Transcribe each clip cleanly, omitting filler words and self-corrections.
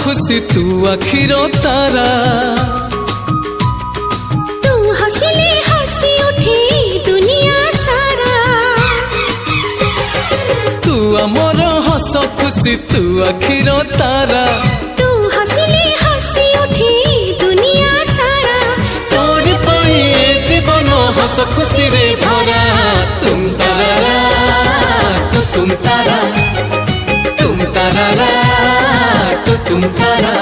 खुशी तू आखिर तारा तू हंसले हंसी उठे दुनिया सारा तू आमर हस खुशी तू आखिर तारा तू हंसले हंसी उठे दुनिया सारा तोर पाई जीवन हस खुशी रे भरा तुम तारा तुम तारा तुम तारा तुम तारा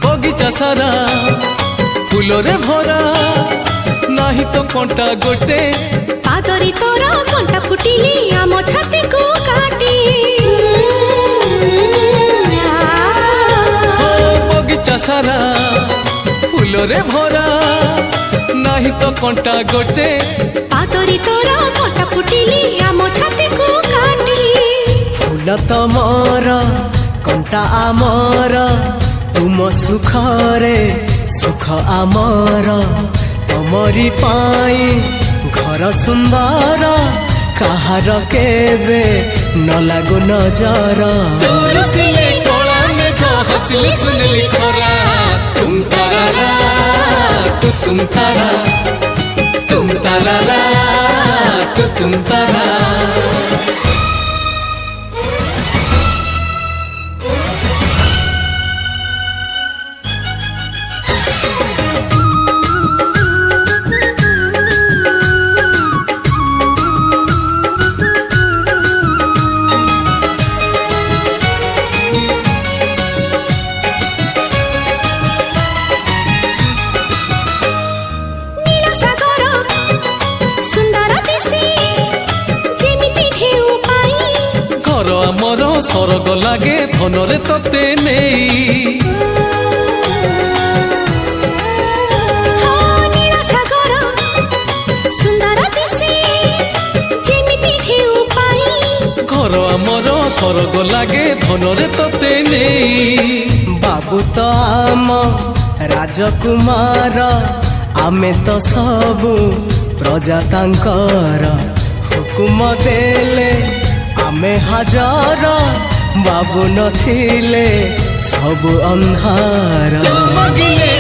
बगीचा सारा फूलरे भरा नाही तो कंटा गोटे पादरी तोर कंटा फुटिले आम छाती को काटी बगीचा सारा फूलरे भरा नाही तो कंटा गोटे पादरी तोर कंटा फुटिले आम छाती को काटी फूल तमर कंटा आमर तुम सुखरे सुख आमर तमरी पाई घर सुंदर कहार केबे न लागू नजर दूर सिले कोला में जो हंसली सुनली खरा तुम तारा तुम तारा तुम तारा तुम तारा आमर सरग लागे धनरे तते नेई नीला सागर सुंदर दिसे जेमिति ढेउ पाई घर आमर सरग लागे धनरे तते नेई बाबू तो आम राजकुमार आमे तो सबु प्रजा तांकर हुकुम देले आमे हजार बाबू नथिले सब अंधार मगिले